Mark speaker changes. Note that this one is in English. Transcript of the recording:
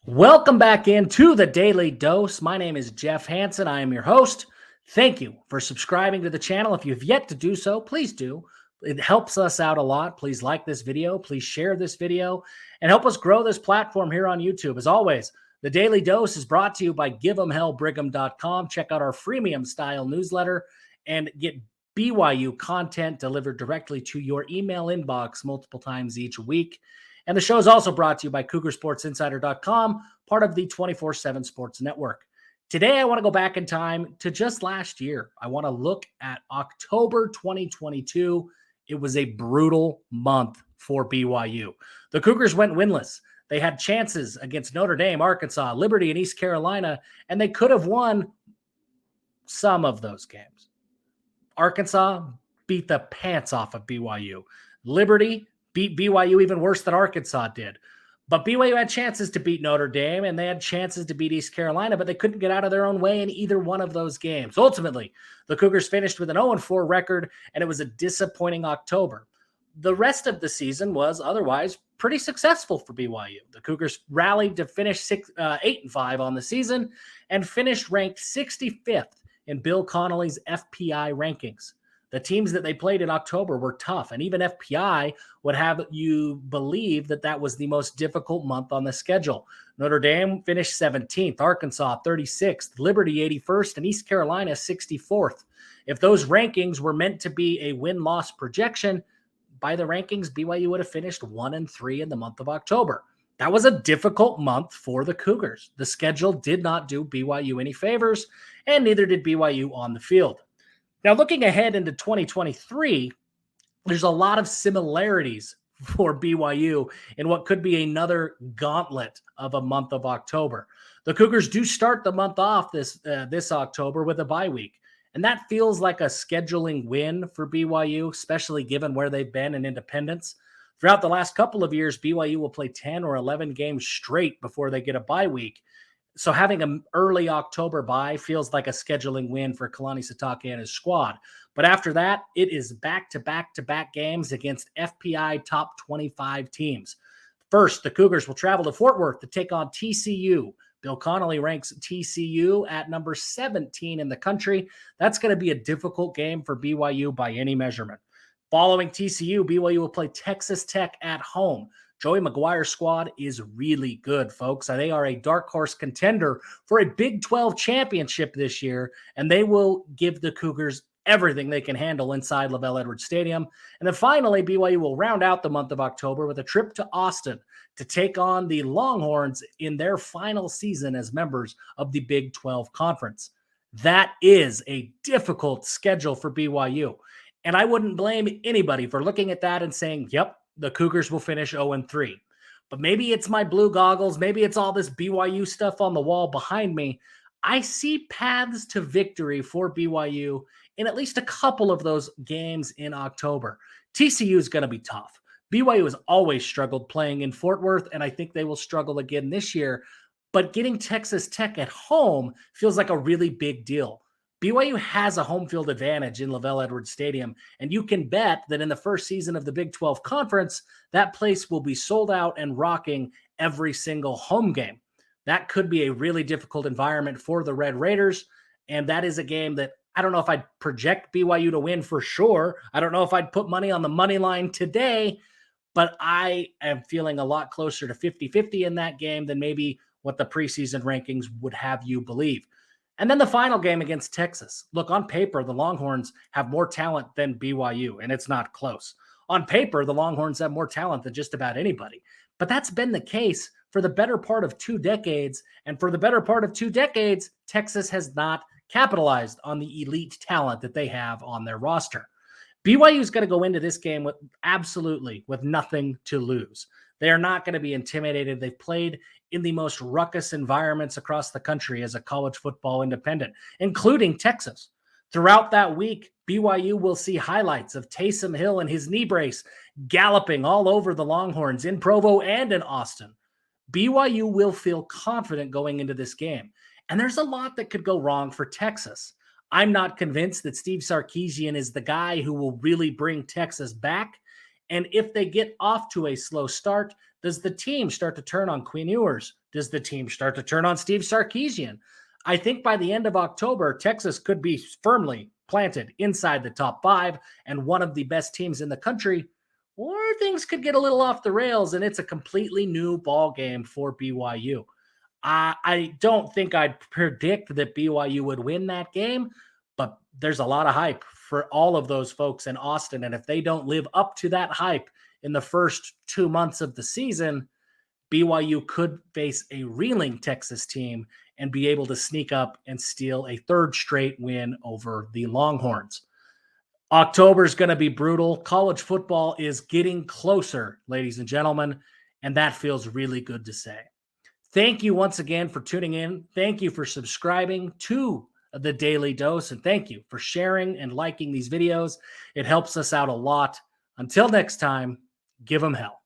Speaker 1: Welcome back into the Daily Dose. My name is Jeff Hansen. I am your host. Thank you for subscribing to the channel. If you've yet to do so, please do. It helps us out a lot. Please like this video. Please share this video and help us grow this platform here on YouTube. As always, the Daily Dose is brought to you by Give'emHellBrigham.com. Check out our freemium style newsletter and get BYU content delivered directly to your email inbox multiple times each week. And the show is also brought to you by CougarSportsInsider.com, part of the 24/7 Sports Network. Today, I want to go back in time to just last year. I want to look at October 2022. It was a brutal month for BYU. The Cougars went winless. They had chances against Notre Dame, Arkansas, Liberty, and East Carolina, and they could have won some of those games. Arkansas beat the pants off of BYU. Liberty beat BYU even worse than Arkansas did. But BYU had chances to beat Notre Dame, and they had chances to beat East Carolina, but they couldn't get out of their own way in either one of those games. Ultimately, the Cougars finished with an 0-4 record, and it was a disappointing October. The rest of the season was otherwise pretty successful for BYU. The Cougars rallied to finish 8-5 on the season and finished ranked 65th in Bill Connolly's FPI rankings. The teams that they played in October were tough, and even FPI would have you believe that that was the most difficult month on the schedule. Notre Dame finished 17th, Arkansas 36th, Liberty 81st, and East Carolina 64th. If those rankings were meant to be a win-loss projection, by the rankings, BYU would have finished 1-3 in the month of October. That was a difficult month for the Cougars. The schedule did not do BYU any favors, and neither did BYU on the field. Now, looking ahead into 2023, there's a lot of similarities for BYU in what could be another gauntlet of a month of October. The Cougars do start the month off this October with a bye week, and that feels like a scheduling win for BYU, especially given where they've been in independence. Throughout the last couple of years, BYU will play 10 or 11 games straight before they get a bye week. So having an early October bye feels like a scheduling win for Kalani Sitake and his squad. But after that, it is back-to-back games against FPI top 25 teams. First, the Cougars will travel to Fort Worth to take on TCU. Bill Connolly ranks TCU at number 17 in the country. That's going to be a difficult game for BYU by any measurement. Following TCU, BYU will play Texas Tech at home. Joey McGuire's squad is really good, folks. They are a dark horse contender for a Big 12 championship this year, and they will give the Cougars everything they can handle inside LaVell Edwards Stadium. And then finally, BYU will round out the month of October with a trip to Austin to take on the Longhorns in their final season as members of the Big 12 Conference. That is a difficult schedule for BYU. And I wouldn't blame anybody for looking at that and saying, yep, the Cougars will finish 0-3. But maybe it's my blue goggles. Maybe it's all this BYU stuff on the wall behind me. I see paths to victory for BYU in at least a couple of those games in October. TCU is going to be tough. BYU has always struggled playing in Fort Worth, and I think they will struggle again this year. But getting Texas Tech at home feels like a really big deal. BYU has a home field advantage in LaVell Edwards Stadium, and you can bet that in the first season of the Big 12 Conference, that place will be sold out and rocking every single home game. That could be a really difficult environment for the Red Raiders, and that is a game that I don't know if I'd project BYU to win for sure. I don't know if I'd put money on the money line today, but I am feeling a lot closer to 50-50 in that game than maybe what the preseason rankings would have you believe. And then the final game against Texas. Look, on paper, the Longhorns have more talent than BYU, and it's not close. On paper, the Longhorns have more talent than just about anybody. But that's been the case for the better part of 2 decades. And for the better part of 2 decades, Texas has not capitalized on the elite talent that they have on their roster. BYU is going to go into this game with nothing to lose. They are not going to be intimidated. They've played in the most ruckus environments across the country as a college football independent, including Texas. Throughout that week, BYU will see highlights of Taysom Hill and his knee brace galloping all over the Longhorns in Provo and in Austin. BYU will feel confident going into this game. And there's a lot that could go wrong for Texas. I'm not convinced that Steve Sarkisian is the guy who will really bring Texas back. And if they get off to a slow start, does the team start to turn on Quinn Ewers? Does the team start to turn on Steve Sarkisian? I think by the end of October, Texas could be firmly planted inside the top 5 and one of the best teams in the country, or things could get a little off the rails and it's a completely new ball game for BYU. I don't think I'd predict that BYU would win that game, but there's a lot of hype for all of those folks in Austin. And if they don't live up to that hype in the first 2 months of the season, BYU could face a reeling Texas team and be able to sneak up and steal a third straight win over the Longhorns. October is going to be brutal. College football is getting closer, ladies and gentlemen, and that feels really good to say. Thank you once again for tuning in. Thank you for subscribing to the Daily Dose, and thank you for sharing and liking these videos. It helps us out a lot. Until next time, give them hell.